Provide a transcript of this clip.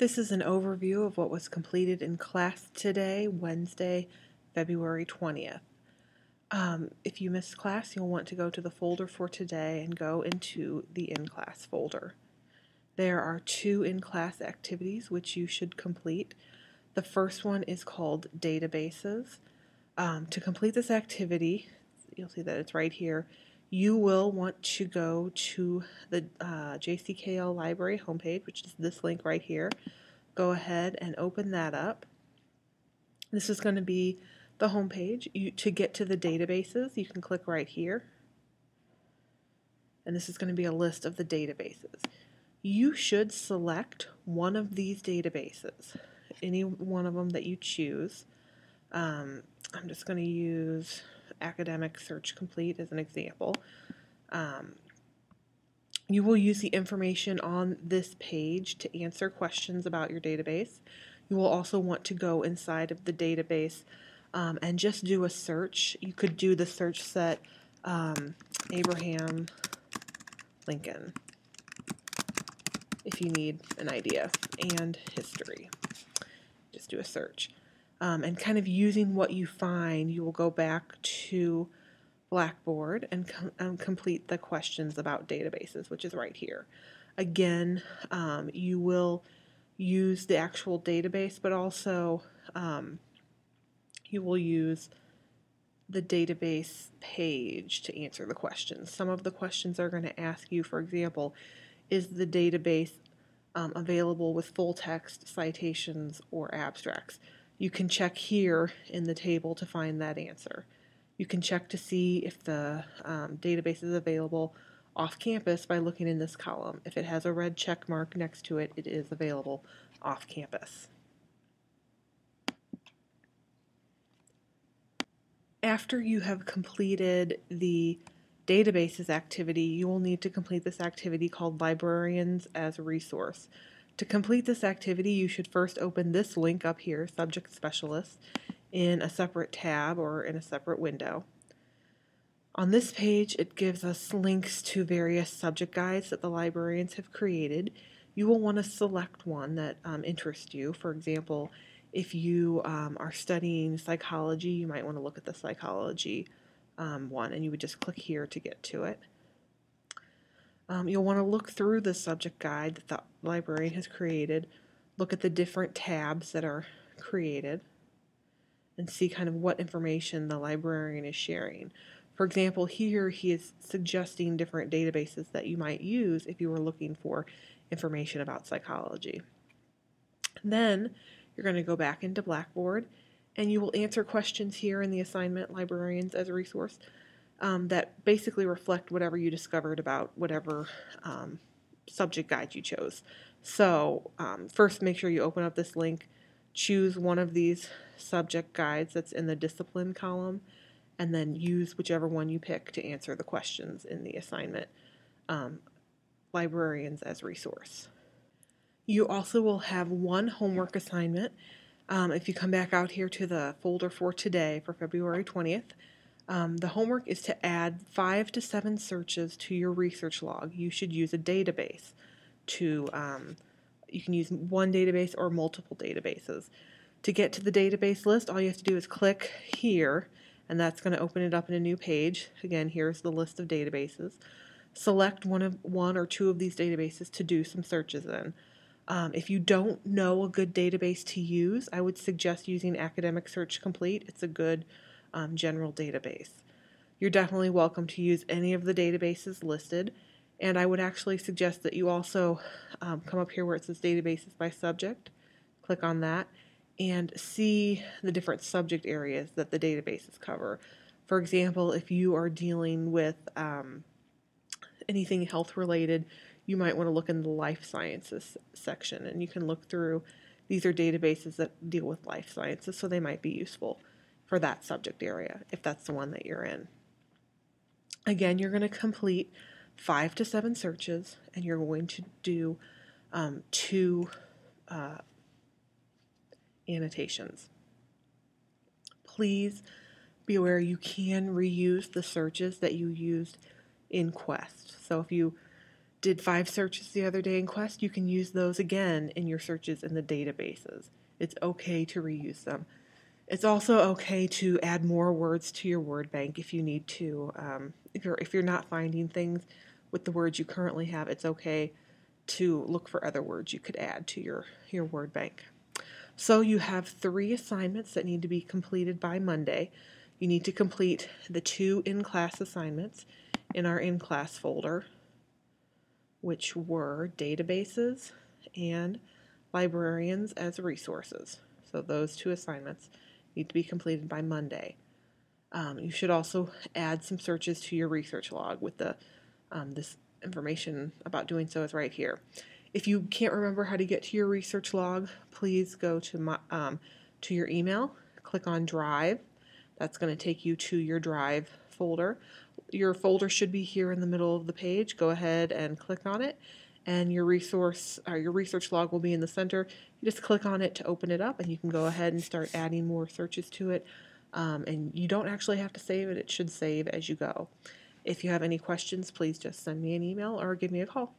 This is an overview of what was completed in class today, Wednesday, February 20th. If you missed class, you'll want to go to the folder for today and go into the in-class folder. There are 2 in-class activities which you should complete. The first one is called databases. To complete this activity, you'll see that it's right here, you will want to go to the JCKL library homepage, which is this link right here. Go ahead and open that up. This is going to be the homepage. To get to the databases, you can click right here. And this is going to be a list of the databases. You should select one of these databases, any one of them that you choose. I'm just going to use Academic Search Complete as an example. You will use the information on this page to answer questions about your database. You will also want to go inside of the database and just do a search. You could do the search set Abraham Lincoln if you need an idea, and history. Just do a search. And kind of using what you find, you will go back to Blackboard and complete the questions about databases, which is right here. Again, you will use the actual database, but also you will use the database page to answer the questions. Some of the questions are going to ask you, for example, is the database available with full text, citations, or abstracts? You can check here in the table to find that answer. You can check to see if the database is available off campus by looking in this column. If it has a red check mark next to it, it is available off campus. After you have completed the databases activity, you will need to complete this activity called Librarians as a Resource. To complete this activity, you should first open this link up here, Subject Specialist, in a separate tab or in a separate window. On this page, it gives us links to various subject guides that the librarians have created. You will want to select one that interests you. For example, if you are studying psychology, you might want to look at the psychology one, and you would just click here to get to it. You'll want to look through the subject guide that the librarian has created, look at the different tabs that are created, and see kind of what information the librarian is sharing. For example, here he is suggesting different databases that you might use if you were looking for information about psychology. Then you're going to go back into Blackboard and you will answer questions here in the assignment Librarians as a Resource that basically reflect whatever you discovered about whatever subject guide you chose. So first make sure you open up this link, choose one of these subject guides that's in the discipline column, and then use whichever one you pick to answer the questions in the assignment Librarians as Resource. You also will have one homework assignment. If you come back out here to the folder for today, for February 20th, the homework is to add 5 to 7 searches to your research log. You should use a database to, you can use one database or multiple databases. To get to the database list, all you have to do is click here, and that's going to open it up in a new page. Again, here's the list of databases. Select one or two of these databases to do some searches in. If you don't know a good database to use, I would suggest using Academic Search Complete. It's a good general database. You're definitely welcome to use any of the databases listed, and I would actually suggest that you also come up here where it says Databases by Subject, click on that, and see the different subject areas that the databases cover. For example, if you are dealing with anything health related, you might want to look in the life sciences section, and you can look through. These are databases that deal with life sciences, so they might be useful for that subject area if that's the one that you're in. Again, you're going to complete 5 to 7 searches, and you're going to do 2 annotations. Please be aware you can reuse the searches that you used in Quest. So if you did 5 searches the other day in Quest, you can use those again in your searches in the databases. It's okay to reuse them. It's also okay to add more words to your word bank if you need to. If you're not finding things with the words you currently have, it's okay to look for other words you could add to your word bank. So you have 3 assignments that need to be completed by Monday. You need to complete the 2 in-class assignments in our in-class folder, which were databases and librarians as resources. So those 2 assignments need to be completed by Monday. You should also add some searches to your research log with this information about doing so is right here. If you can't remember how to get to your research log, please go to your email, click on Drive. That's going to take you to your Drive folder. Your folder should be here in the middle of the page. Go ahead and click on it, and your research log will be in the center. You just click on it to open it up, and you can go ahead and start adding more searches to it. And you don't actually have to save it. It should save as you go. If you have any questions, please just send me an email or give me a call.